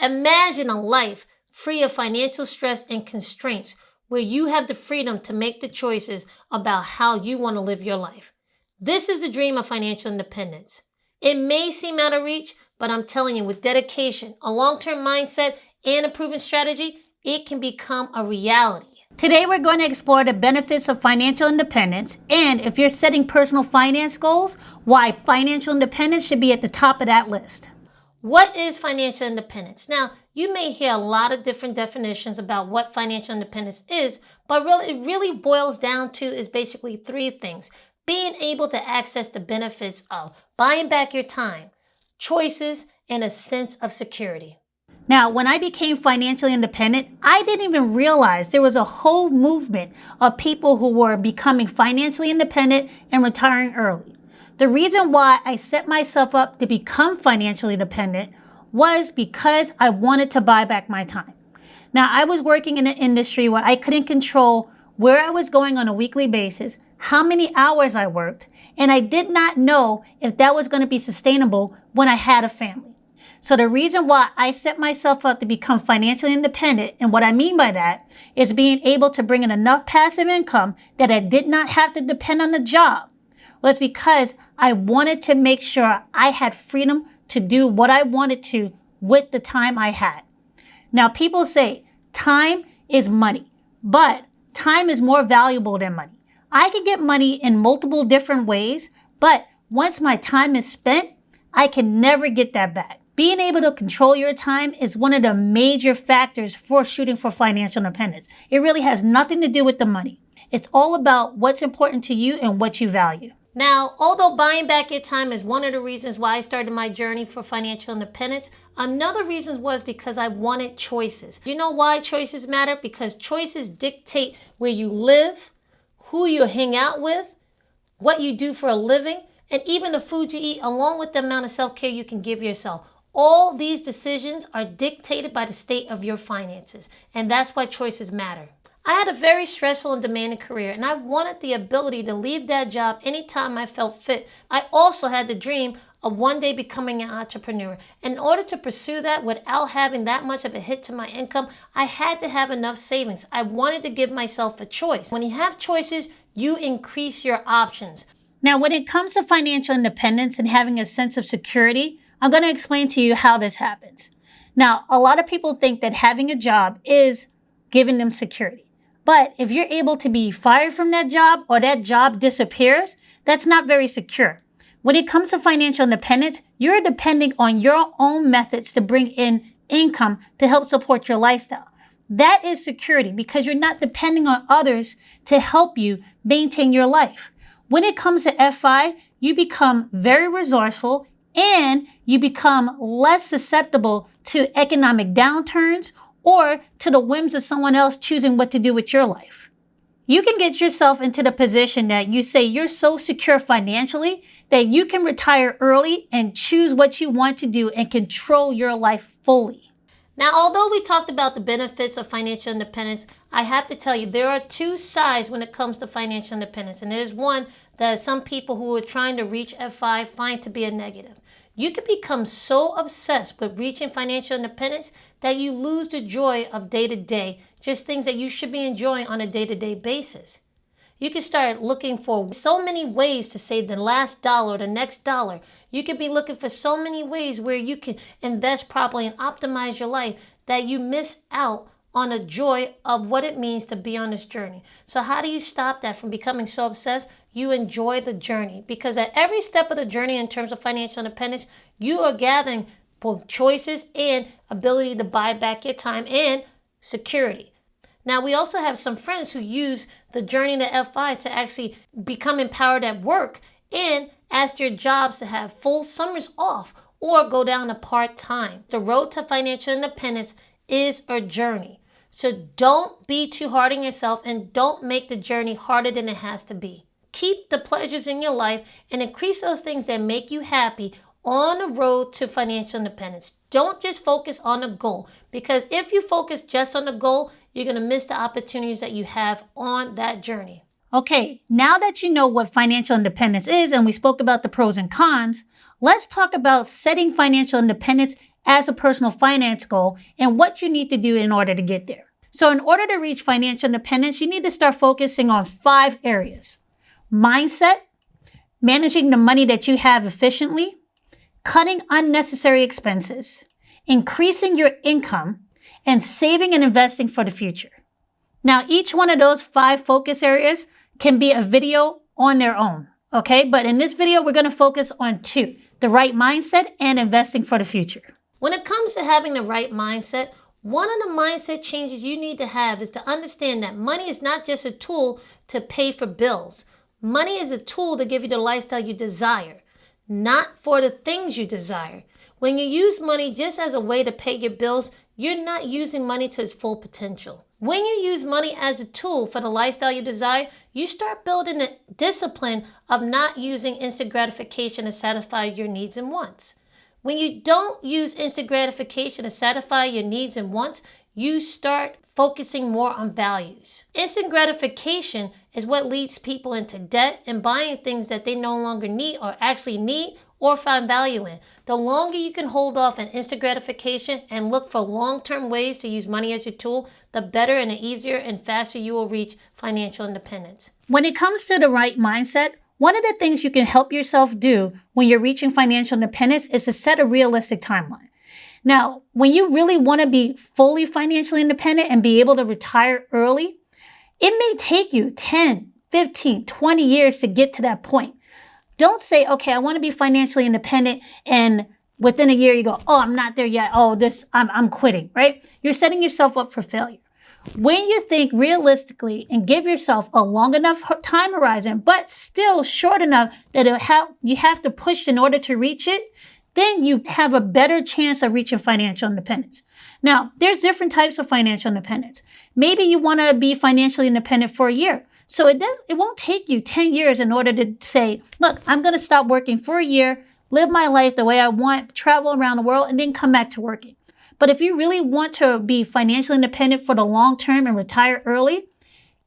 Imagine a life free of financial stress and constraints where you have the freedom to make the choices about how you want to live your life. This is the dream of financial independence. It may seem out of reach, but I'm telling you, with dedication, a long-term mindset, and a proven strategy, it can become a reality. Today, we're going to explore the benefits of financial independence, and if you're setting personal finance goals, why financial independence should be at the top of that list. What is financial independence? Now, you may hear a lot of different definitions about what financial independence is, but it really boils down to is basically three things. Being able to access the benefits of buying back your time, choices, and a sense of security. Now, when I became financially independent, I didn't even realize there was a whole movement of people who were becoming financially independent and retiring early. The reason why I set myself up to become financially independent was because I wanted to buy back my time. Now, I was working in an industry where I couldn't control where I was going on a weekly basis, how many hours I worked, and I did not know if that was going to be sustainable when I had a family. So the reason why I set myself up to become financially independent, and what I mean by that is being able to bring in enough passive income that I did not have to depend on a job, was because I wanted to make sure I had freedom to do what I wanted to with the time I had. Now, people say time is money, but time is more valuable than money. I can get money in multiple different ways, but once my time is spent, I can never get that back. Being able to control your time is one of the major factors for shooting for financial independence. It really has nothing to do with the money. It's all about what's important to you and what you value. Now, although buying back your time is one of the reasons why I started my journey for financial independence, another reason was because I wanted choices. Do you know why choices matter? Because choices dictate where you live, who you hang out with, what you do for a living, and even the food you eat, along with the amount of self-care you can give yourself. All these decisions are dictated by the state of your finances, and that's why choices matter. I had a very stressful and demanding career, and I wanted the ability to leave that job anytime I felt fit. I also had the dream of one day becoming an entrepreneur. In order to pursue that without having that much of a hit to my income, I had to have enough savings. I wanted to give myself a choice. When you have choices, you increase your options. Now, when it comes to financial independence and having a sense of security, I'm going to explain to you how this happens. Now, a lot of people think that having a job is giving them security. But if you're able to be fired from that job or that job disappears, that's not very secure. When it comes to financial independence, you're depending on your own methods to bring in income to help support your lifestyle. That is security because you're not depending on others to help you maintain your life. When it comes to FI, you become very resourceful and you become less susceptible to economic downturns or to the whims of someone else choosing what to do with your life. You can get yourself into the position that you say you're so secure financially that you can retire early and choose what you want to do and control your life fully. Now, although we talked about the benefits of financial independence, I have to tell you there are two sides when it comes to financial independence. And there's one that some people who are trying to reach F5 find to be a negative. You can become so obsessed with reaching financial independence that you lose the joy of day-to-day, just things that you should be enjoying on a day-to-day basis. You can start looking for so many ways to save the last dollar, the next dollar. You could be looking for so many ways where you can invest properly and optimize your life that you miss out on the joy of what it means to be on this journey. So how do you stop that from becoming so obsessed? You enjoy the journey, because at every step of the journey in terms of financial independence, you are gathering both choices and ability to buy back your time and security. Now, we also have some friends who use the journey to F5 to actually become empowered at work and ask their jobs to have full summers off or go down to part-time. The road to financial independence is a journey. So don't be too hard on yourself and don't make the journey harder than it has to be. Keep the pleasures in your life and increase those things that make you happy on the road to financial independence. Don't just focus on the goal, because if you focus just on the goal, you're going to miss the opportunities that you have on that journey. Okay, now that you know what financial independence is and we spoke about the pros and cons, let's talk about setting financial independence as a personal finance goal and what you need to do in order to get there. So in order to reach financial independence, you need to start focusing on 5 areas: mindset, managing the money that you have efficiently, cutting unnecessary expenses, increasing your income, and saving and investing for the future. Now, each one of those 5 focus areas can be a video on their own, okay? But in this video, we're going to focus on 2, the right mindset and investing for the future. When it comes to having the right mindset, one of the mindset changes you need to have is to understand that money is not just a tool to pay for bills. Money is a tool to give you the lifestyle you desire, not for the things you desire. When you use money just as a way to pay your bills, you're not using money to its full potential. When you use money as a tool for the lifestyle you desire, you start building the discipline of not using instant gratification to satisfy your needs and wants. When you don't use instant gratification to satisfy your needs and wants, you start focusing more on values. Instant gratification is what leads people into debt and buying things that they no longer need or actually need or find value in. The longer you can hold off on instant gratification and look for long-term ways to use money as your tool, the better and the easier and faster you will reach financial independence. When it comes to the right mindset, one of the things you can help yourself do when you're reaching financial independence is to set a realistic timeline. Now, when you really want to be fully financially independent and be able to retire early, it may take you 10, 15, 20 years to get to that point. Don't say, okay, I want to be financially independent, and within a year you go, oh, I'm not there yet. Oh, I'm quitting, right? You're setting yourself up for failure. When you think realistically and give yourself a long enough time horizon, but still short enough that you have to push in order to reach it, then you have a better chance of reaching financial independence. Now, there's different types of financial independence. Maybe you want to be financially independent for a year. So it won't take you 10 years in order to say, look, I'm going to stop working for a year, live my life the way I want, travel around the world, and then come back to working. But if you really want to be financially independent for the long term and retire early,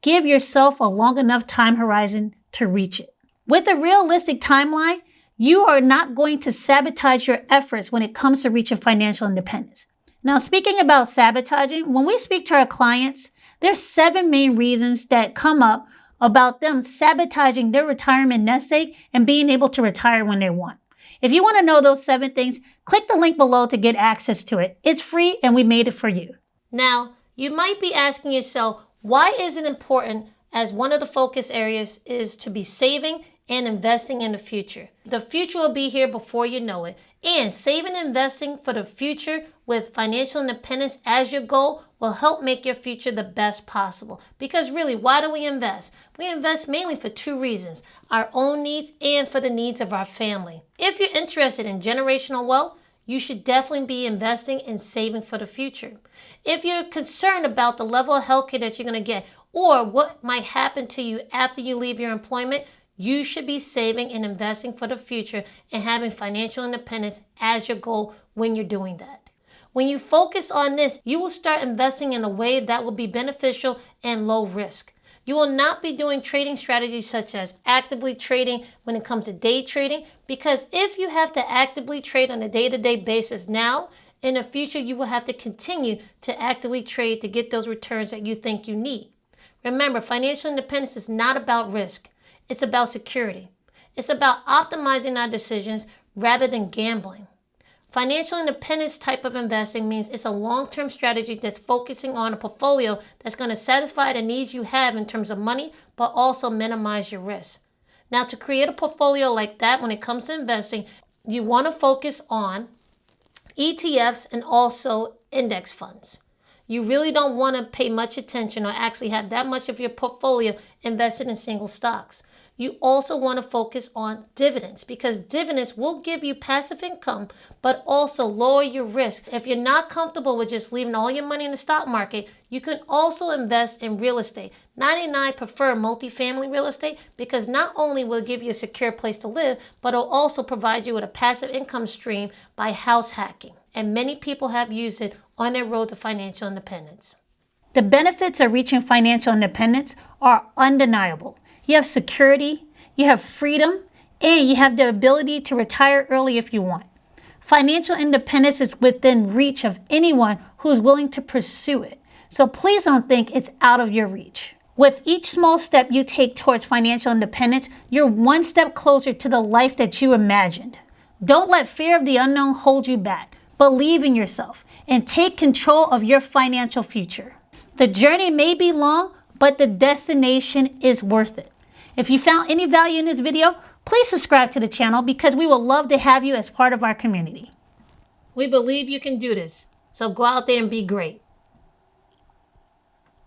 give yourself a long enough time horizon to reach it. With a realistic timeline, you are not going to sabotage your efforts when it comes to reaching financial independence. Now, speaking about sabotaging, when we speak to our clients, there's 7 main reasons that come up about them sabotaging their retirement nest egg and being able to retire when they want. If you want to know those 7 things, click the link below to get access to it. It's free and we made it for you. Now, you might be asking yourself, why is it important as one of the focus areas is to be saving and investing in the future? The future will be here before you know it. And saving and investing for the future with financial independence as your goal will help make your future the best possible. Because really, why do we invest? We invest mainly for 2 reasons: our own needs and for the needs of our family. If you're interested in generational wealth, you should definitely be investing and saving for the future. If you're concerned about the level of healthcare that you're going to get or what might happen to you after you leave your employment, you should be saving and investing for the future and having financial independence as your goal when you're doing that. When you focus on this, you will start investing in a way that will be beneficial and low risk. You will not be doing trading strategies such as actively trading when it comes to day trading, because if you have to actively trade on a day-to-day basis now, in the future you will have to continue to actively trade to get those returns that you think you need. Remember, financial independence is not about risk. It's about security. It's about optimizing our decisions rather than gambling. Financial independence type of investing means it's a long-term strategy that's focusing on a portfolio that's going to satisfy the needs you have in terms of money, but also minimize your risk. Now, to create a portfolio like that when it comes to investing, you want to focus on ETFs and also index funds. You really don't want to pay much attention or actually have that much of your portfolio invested in single stocks. You also want to focus on dividends, because dividends will give you passive income, but also lower your risk. If you're not comfortable with just leaving all your money in the stock market, you can also invest in real estate. 99 prefer multifamily real estate because not only will it give you a secure place to live, but it'll also provide you with a passive income stream by house hacking. And many people have used it on their road to financial independence. The benefits of reaching financial independence are undeniable. You have security, you have freedom, and you have the ability to retire early if you want. Financial independence is within reach of anyone who is willing to pursue it. So please don't think it's out of your reach. With each small step you take towards financial independence, you're one step closer to the life that you imagined. Don't let fear of the unknown hold you back. Believe in yourself and take control of your financial future. The journey may be long, but the destination is worth it. If you found any value in this video, please subscribe to the channel because we would love to have you as part of our community. We believe you can do this, so go out there and be great.